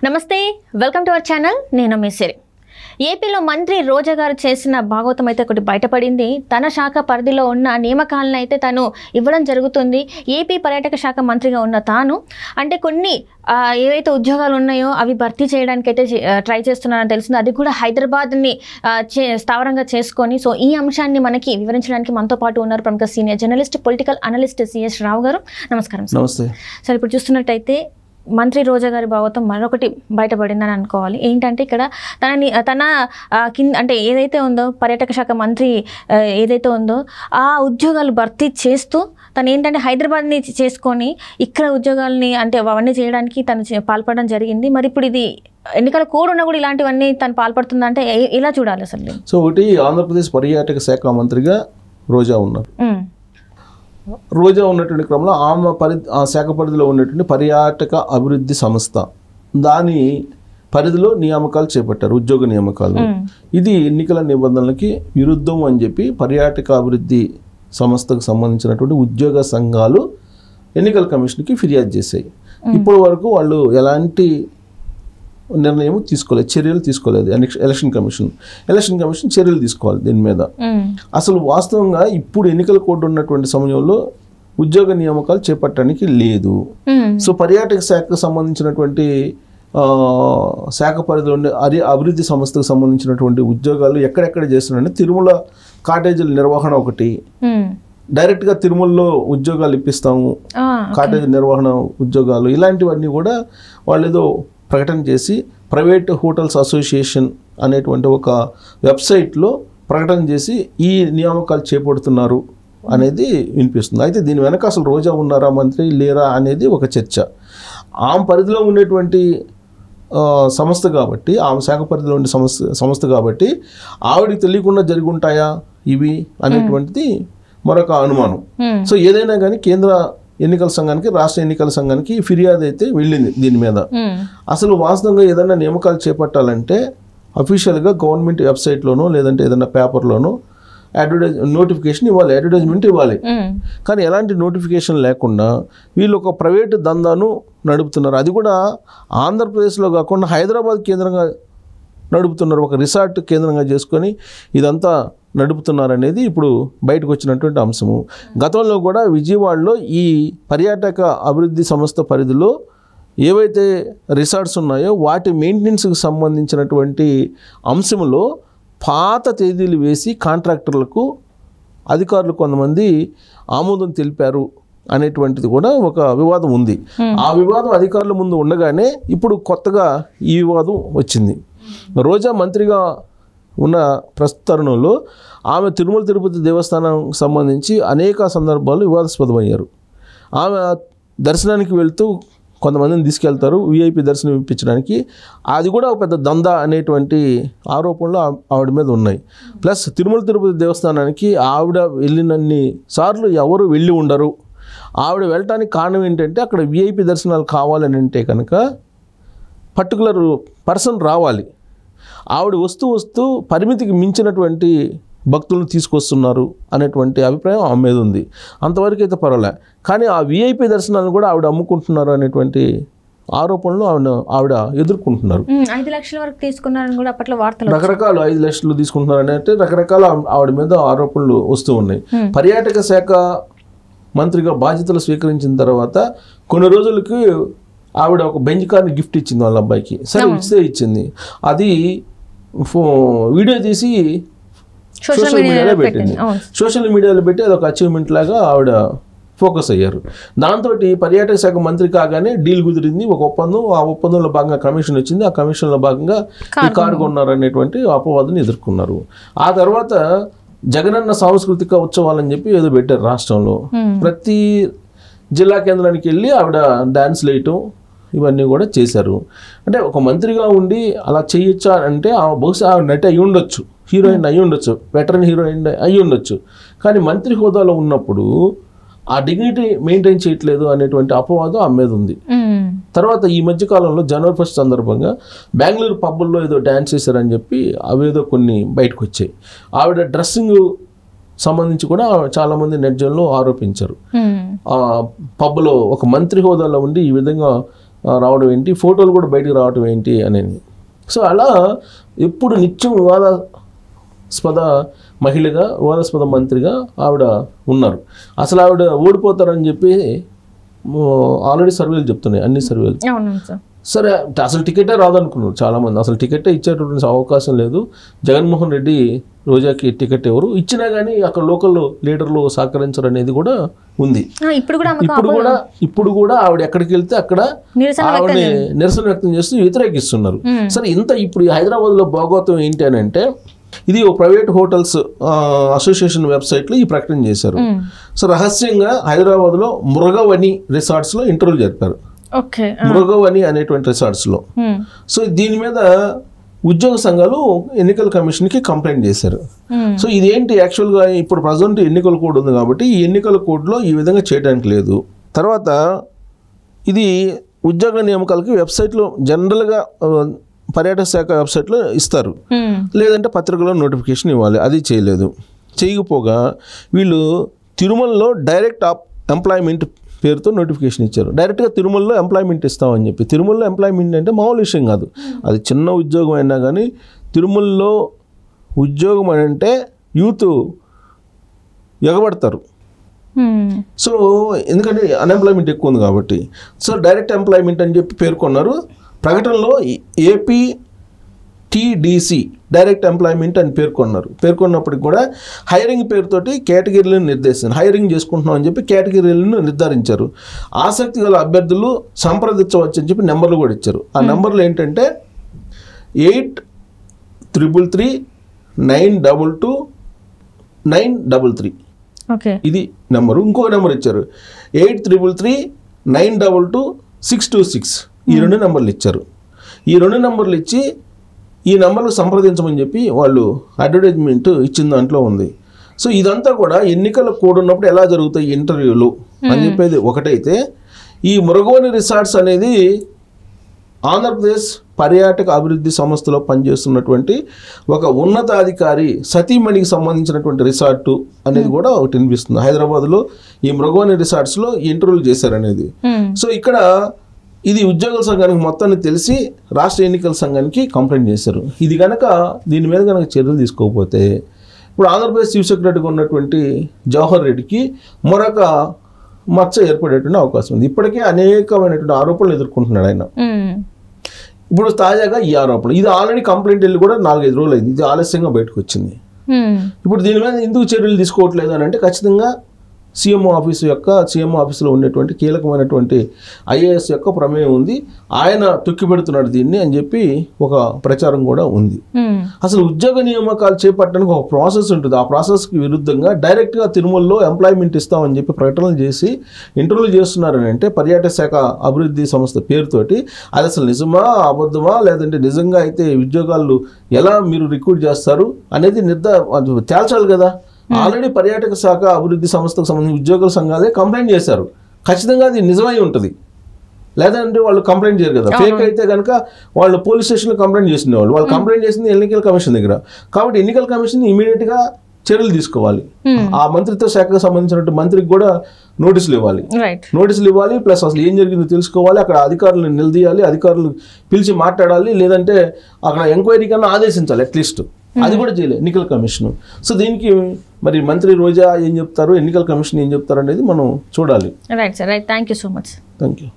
నమస్తే, welcome to our channel. నేను మీ సిరి. ఏపీలో మంత్రి రోజా గారు చేసిన భాగవతం అయితే ఒకటి బయటపడింది. తన శాఖ పరిధిలో ఉన్న నియామకాలను అయితే తను ఇవ్వడం జరుగుతుంది. ఏపీ పర్యాటక శాఖ మంత్రిగా ఉన్న తాను అంటే కొన్ని ఏవైతే ఉద్యోగాలు ఉన్నాయో అవి భర్తీ చేయడానికి అయితే ట్రై చేస్తున్నారని తెలిసింది. అది కూడా హైదరాబాద్ని స్థావరంగా చేసుకొని. సో ఈ అంశాన్ని మనకి వివరించడానికి మనతో పాటు ఉన్నారు ప్రముఖ senior journalist, political analyst C S Rao. నమస్కారం. నమస్తే సార్, ఇప్పుడు చూస్తున్నట్టయితే మంత్రి రోజా గారి భాగవతం మరొకటి బయటపడిందని అనుకోవాలి. ఏంటంటే ఇక్కడ తన కింద అంటే ఏదైతే ఉందో పర్యాటక శాఖ మంత్రి ఏదైతే ఉందో ఆ ఉద్యోగాలు భర్తీ చేస్తూ తను ఏంటంటే హైదరాబాద్ని చేసుకొని ఇక్కడ ఉద్యోగాలని అంటే అవన్నీ చేయడానికి తను పాల్పడడం జరిగింది. మరి ఇప్పుడు ఇది ఎన్నికల కోడ్ ఉన్నా కూడా ఇలాంటివన్నీ తను పాల్పడుతుందంటే ఇలా చూడాలి అసలు. సో ఒకటి ఆంధ్రప్రదేశ్ పర్యాటక శాఖ మంత్రిగా రోజా ఉన్నారు. రోజా ఉన్నటువంటి క్రమంలో ఆ శాఖ పరిధిలో ఉన్నటువంటి పర్యాటక అభివృద్ధి సంస్థ దాని పరిధిలో నియామకాలు చేపట్టారు, ఉద్యోగ నియామకాలు. ఇది ఎన్నికల నిబంధనలకి విరుద్ధం అని చెప్పి పర్యాటక అభివృద్ధి సంస్థకు సంబంధించినటువంటి ఉద్యోగ సంఘాలు ఎన్నికల కమిషన్కి ఫిర్యాదు చేశాయి. ఇప్పటి వరకు వాళ్ళు ఎలాంటి నిర్ణయం తీసుకోలేదు, చర్యలు తీసుకోలేదు. ఎలక్షన్ కమిషన్ చర్యలు తీసుకోవాలి దీని మీద. అసలు వాస్తవంగా ఇప్పుడు ఎన్నికల కోడ్ ఉన్నటువంటి సమయంలో ఉద్యోగ నియామకాలు చేపట్టడానికి లేదు. సో పర్యాటక శాఖకు సంబంధించినటువంటి శాఖ పరిధిలో ఉండే అభివృద్ధి సంస్థకు సంబంధించినటువంటి ఉద్యోగాలు ఎక్కడెక్కడ చేస్తున్నారంటే తిరుమల కాటేజీల నిర్వహణ ఒకటి, డైరెక్ట్గా తిరుమలలో ఉద్యోగాలు ఇప్పిస్తాము, కాటేజ్ నిర్వహణ ఉద్యోగాలు, ఇలాంటివన్నీ కూడా వాళ్ళు ఏదో ప్రకటన చేసి ప్రైవేట్ హోటల్స్ అసోసియేషన్ అనేటువంటి ఒక వెబ్సైట్లో ప్రకటన చేసి ఈ నియామకాలు చేపడుతున్నారు అనేది వినిపిస్తుంది. అయితే దీని వెనక అసలు రోజా ఉన్నారా, మంత్రి లేరా అనేది ఒక చర్చ. ఆమె పరిధిలో ఉండేటువంటి సంస్థ కాబట్టి, ఆమె శాఖ పరిధిలో ఉండే సంస్థ కాబట్టి ఆవిడకి తెలియకుండా జరిగి ఉంటాయా ఇవి అనేటువంటిది మరొక అనుమానం. సో ఏదైనా కానీ కేంద్ర ఎన్నికల సంఘానికి, రాష్ట్ర ఎన్నికల సంఘానికి ఫిర్యాదు అయితే వెళ్ళింది దీని మీద. అసలు వాస్తవంగా ఏదైనా నియామకాలు చేపట్టాలంటే అఫీషియల్గా గవర్నమెంట్ వెబ్సైట్లోనో లేదంటే ఏదైనా పేపర్లోనో నోటిఫికేషన్ ఇవ్వాలి, అడ్వర్టైజ్మెంట్ ఇవ్వాలి. కానీ ఎలాంటి నోటిఫికేషన్ లేకుండా వీళ్ళు ఒక ప్రైవేటు దందాను నడుపుతున్నారు. అది కూడా ఆంధ్రప్రదేశ్లో కాకుండా హైదరాబాద్ కేంద్రంగా నడుపుతున్నారు, ఒక రిసార్ట్ కేంద్రంగా చేసుకొని ఇదంతా నడుపుతున్నారనేది ఇప్పుడు బయటకు వచ్చినటువంటి అంశము. గతంలో కూడా విజయవాడలో ఈ పర్యాటక అభివృద్ధి సంస్థ పరిధిలో ఏవైతే రిసార్ట్స్ ఉన్నాయో వాటి మెయింటెనెన్స్కి సంబంధించినటువంటి అంశంలో పాత తేదీలు వేసి కాంట్రాక్టర్లకు అధికారులు కొంతమంది ఆమోదం తెలిపారు అనేటువంటిది కూడా ఒక వివాదం ఉంది. ఆ వివాదం అధికారుల ముందు ఉండగానే ఇప్పుడు కొత్తగా ఈ వివాదం వచ్చింది. రోజా మంత్రిగా ఉన్న ప్రస్తుత తరుణంలో ఆమె తిరుమల తిరుపతి దేవస్థానం సంబంధించి అనేక సందర్భాలు వివాదాస్పదమయ్యారు. ఆమె దర్శనానికి వెళ్తూ కొంతమందిని తీసుకెళ్తారు విఐపి దర్శనం ఇప్పించడానికి. అది కూడా ఒక పెద్ద దందా అనేటువంటి ఆరోపణలు ఆవిడ మీద ఉన్నాయి. ప్లస్ తిరుమల తిరుపతి దేవస్థానానికి ఆవిడ వెళ్ళినన్ని సార్లు ఎవరు వెళ్ళి ఉండరు. ఆవిడ వెళ్ళటానికి కారణం ఏంటంటే అక్కడ విఐపి దర్శనాలు కావాలని అంటే కనుక పర్టికులర్ పర్సన్ రావాలి. ఆవిడ వస్తూ పరిమితికి మించినటువంటి భక్తులను తీసుకొస్తున్నారు అనేటువంటి అభిప్రాయం ఆమె మీద ఉంది. అంతవరకు అయితే పర్వాలే. కానీ ఆ విఐపి దర్శనాలను కూడా ఆవిడ అమ్ముకుంటున్నారు అనేటువంటి ఆరోపణలు ఆవిడ ఎదుర్కొంటున్నారు. 5 లక్షల వరకు తీసుకున్నారని కూడా అప్పట్లో వార్తలు, రకరకాలు 5 లక్షలు తీసుకుంటున్నారు అంటే రకరకాల ఆవిడ మీద ఆరోపణలు వస్తూ ఉన్నాయి. పర్యాటక శాఖ మంత్రిగా బాధ్యతలు స్వీకరించిన తర్వాత కొన్ని రోజులకి ఆవిడ ఒక బెంచ్ కార్ని గిఫ్ట్ ఇచ్చింది వాళ్ళ అబ్బాయికి. సరే ఇచ్చింది. అది వీడియో తీసి సోషల్ మీడియాలో పెట్టింది. సోషల్ మీడియాలో పెట్టి అదొక అచీవ్మెంట్ లాగా ఆవిడ ఫోకస్ అయ్యారు. దాంతో పర్యాటక శాఖ మంత్రి కాగానే డీల్ కుదిరింది, ఒక ఒప్పందం. ఆ ఒప్పందంలో భాగంగా కమిషన్ వచ్చింది. ఆ కమిషన్లో భాగంగా ఈ కారు కొన్నారు అనేటువంటి అపవాదుని ఎదుర్కొన్నారు. ఆ తర్వాత జగనన్న సాంస్కృతిక ఉత్సవాలని చెప్పి ఏదో పెట్టారు రాష్ట్రంలో. ప్రతి జిల్లా కేంద్రానికి వెళ్ళి ఆవిడ డ్యాన్స్ వేయటం ఇవన్నీ కూడా చేశారు. అంటే ఒక మంత్రిగా ఉండి అలా చేయొచ్చా అంటే బహుశా ఆవిడ నటి అయి ఉండొచ్చు, హీరోయిన్ అయి ఉండొచ్చు, వెటరన్ హీరోయిన్ అయి ఉండొచ్చు. కానీ మంత్రి హోదాలో ఉన్నప్పుడు ఆ డిగ్నిటీ మెయింటైన్ చేయట్లేదు అనేటువంటి అపవాదం ఆమె మీద ఉంది. తర్వాత ఈ మధ్యకాలంలో జనవరి 1 సందర్భంగా బెంగళూరు పబ్బుల్లో ఏదో డ్యాన్స్ చేశారని చెప్పి అవేదో కొన్ని బయటకు వచ్చాయి. ఆవిడ డ్రెస్సింగ్ సంబంధించి కూడా చాలామంది నెట్జన్లో ఆరోపించారు. పబ్లో ఒక మంత్రి హోదాలో ఉండి ఈ విధంగా రావడం ఏంటి, ఫోటోలు కూడా బయటకు రావడం ఏంటి అనేది. సో అలా ఎప్పుడు నిత్యం వివాదాస్పద మహిళగా, వివాదాస్పద మంత్రిగా ఆవిడ ఉన్నారు. అసలు ఆవిడ ఓడిపోతారని చెప్పి ఆల్రెడీ సర్వేలు చెప్తున్నాయి, అన్ని సర్వేలు. సరే, అసలు టికెటే రాదనుకున్నారు చాలామంది. అసలు టికెటే ఇచ్చేటటువంటి అవకాశం లేదు. జగన్మోహన్ రెడ్డి రోజాకి టికెట్ ఎవరు ఇచ్చినా కానీ అక్కడ లోకల్ లీడర్లు సహకరించరు అనేది కూడా ఉంది. ఇప్పుడు కూడా ఆవిడ ఎక్కడికి వెళ్తే అక్కడ ఆవిడ నిరసన వ్యక్తం చేస్తూ వ్యతిరేకిస్తున్నారు. సరే, ఇప్పుడు హైదరాబాద్లో భాగవతం ఏంటి అని అంటే, ఇది ప్రైవేట్ హోటల్స్ అసోసియేషన్ వెబ్సైట్లో ఈ ప్రకటన చేశారు. సో రహస్యంగా హైదరాబాద్లో మృగవని రిసార్ట్స్లో ఇంటర్వ్యూ జరిపారు. మృగవని అనేటువంటి రిసార్ట్స్లో. సో దీని మీద ఉద్యోగ సంఘాలు ఎన్నికల కమిషన్కి కంప్లైంట్ చేశారు. సో ఇదేంటి, యాక్చువల్గా ఇప్పుడు ప్రజెంట్ ఎన్నికల కోడ్ ఉంది కాబట్టి ఈ ఎన్నికల కోడ్లో ఈ విధంగా చేయడానికి లేదు. తర్వాత ఇది ఉద్యోగ నియామకాలకి వెబ్సైట్లో జనరల్గా పర్యాటక శాఖ వెబ్సైట్లో ఇస్తారు, లేదంటే పత్రికలో నోటిఫికేషన్ ఇవ్వాలి. అది చేయలేదు. చేయకపోగా వీళ్ళు తిరుమలలో డైరెక్ట్ ఎంప్లాయ్మెంట్ పేరుతో నోటిఫికేషన్ ఇచ్చారు. డైరెక్ట్గా తిరుమలలో ఎంప్లాయ్మెంట్ ఇస్తామని చెప్పి. తిరుమలలో ఎంప్లాయ్మెంట్ అంటే మామూలు విషయం కాదు, అది చిన్న ఉద్యోగం అయినా కానీ తిరుమలలో ఉద్యోగం అని అంటే యూత్ ఎగబడతారు. సో ఎందుకంటే అన్ఎంప్లాయ్మెంట్ ఎక్కువ ఉంది కాబట్టి. సో డైరెక్ట్ ఎంప్లాయ్మెంట్ అని చెప్పి పేర్కొన్నారు. ప్రకటనలో APTDC డైరెక్ట్ ఎంప్లాయ్మెంట్ అని పేర్కొన్నప్పటికి కూడా హైరింగ్ పేరుతోటి కేటగిరీలను నిర్దేశించారు. హైరింగ్ చేసుకుంటున్నాం అని చెప్పి కేటగిరీలను నిర్ధారించారు. ఆసక్తి గల అభ్యర్థులు సంప్రదించవచ్చు అని చెప్పి నెంబర్లు కూడా ఇచ్చారు. ఆ నెంబర్లు ఏంటంటే 833922 ఇది నెంబరు. ఇంకొక నెంబర్ ఇచ్చారు 833922 ఈ 2 నెంబర్లు ఇచ్చారు. ఈ 2 నెంబర్లు ఇచ్చి ఈ నెంబర్లు సంప్రదించమని చెప్పి వాళ్ళు అడ్వర్టైజ్మెంట్ ఇచ్చిన దాంట్లో ఉంది. సో ఇదంతా కూడా ఎన్నికల కోడ్ ఉన్నప్పుడు ఎలా జరుగుతాయి ఇంటర్వ్యూలు అని చెప్పేది ఒకటైతే, ఈ మృగవని రిసార్ట్స్ అనేది ఆంధ్రప్రదేశ్ పర్యాటక అభివృద్ధి సంస్థలో పనిచేస్తున్నటువంటి ఒక ఉన్నతాధికారి సతీమణికి సంబంధించినటువంటి రిసార్టు అనేది కూడా ఒకటి వినిపిస్తుంది. హైదరాబాద్లో ఈ మృగవని రిసార్ట్స్లో ఇంటర్వ్యూలు చేశారనేది. సో ఇక్కడ ఇది ఉద్యోగుల సంఘానికి మొత్తాన్ని తెలిసి రాష్ట్ర ఎన్నికల సంఘానికి కంప్లైంట్ చేశారు. ఇది కనుక దీని మీద కనుక చర్యలు తీసుకోకపోతే ఇప్పుడు ఆంధ్రప్రదేశ్ చీఫ్ సెక్రటరీగా ఉన్నటువంటి జవహర్ రెడ్డికి మరొక మచ్చ ఏర్పడేటువంటి అవకాశం ఉంది. ఇప్పటికే అనేకమైనటువంటి ఆరోపణలు ఎదుర్కొంటున్నాడు ఆయన. ఇప్పుడు తాజాగా ఈ ఆరోపణలు, ఇది ఆల్రెడీ కంప్లైంట్ వెళ్ళి కూడా 4-5 రోజులు అయింది. ఇది ఆలస్యంగా బయటకు వచ్చింది. ఇప్పుడు దీని మీద ఎందుకు చర్యలు తీసుకోవట్లేదు అని అంటే, ఖచ్చితంగా సీఎంఓ ఆఫీసులో ఉన్నటువంటి కీలకమైనటువంటి IAS యొక్క ప్రమేయం ఉంది. ఆయన తొక్కిపెడుతున్నాడు దీన్ని అని చెప్పి ఒక ప్రచారం కూడా ఉంది. అసలు ఉద్యోగ నియామకాలు చేపట్టడానికి ఒక ప్రాసెస్ ఉంటుంది. ఆ ప్రాసెస్కి విరుద్ధంగా డైరెక్ట్గా తిరుమలలో ఎంప్లాయ్మెంట్ ఇస్తామని చెప్పి ప్రకటనలు చేసి ఇంటర్వ్యూలు చేస్తున్నారని అంటే పర్యాటక శాఖ అభివృద్ధి సంస్థ పేరుతోటి, అది అసలు నిజమా అబద్ధమా, లేదంటే నిజంగా అయితే ఉద్యోగాలు ఎలా మీరు రిక్రూట్ చేస్తారు అనేది తేల్చాలి కదా. ఆల్రెడీ పర్యాటక శాఖ అభివృద్ధి సంస్థకు సంబంధించిన ఉద్యోగుల సంఘాలే కంప్లైంట్ చేశారు. ఖచ్చితంగా అది నిజమై ఉంటుంది, లేదంటే వాళ్ళు కంప్లైంట్ చేయరు కదా. ఫేక్ అయితే కనుక వాళ్ళు పోలీస్ స్టేషన్లో కంప్లైంట్ చేసినవాళ్ళు, వాళ్ళు కంప్లైంట్ చేసింది ఎన్నికల కమిషన్ దగ్గర. కాబట్టి ఎన్నికల కమిషన్ ఇమీడియట్గా చర్యలు తీసుకోవాలి. ఆ మంత్రిత్వ శాఖకు సంబంధించినటువంటి మంత్రికి కూడా నోటీసులు ఇవ్వాలి. ప్లస్ అసలు ఏం జరిగిందో తెలుసుకోవాలి. అక్కడ అధికారులను నిలదీయాలి, అధికారులు పిలిచి మాట్లాడాలి, లేదంటే అక్కడ ఎంక్వైరీ కన్నా ఆదేశించాలి అట్లీస్ట్. అది కూడా చేయలేదు ఎన్నికల కమిషన్. సో దీనికి మరి మంత్రి రోజా ఏం చెప్తారు, ఎన్నికల కమిషన్ ఏం చెప్తారు అనేది మనం చూడాలి. Right sir, right. Thank you so much. Thank you.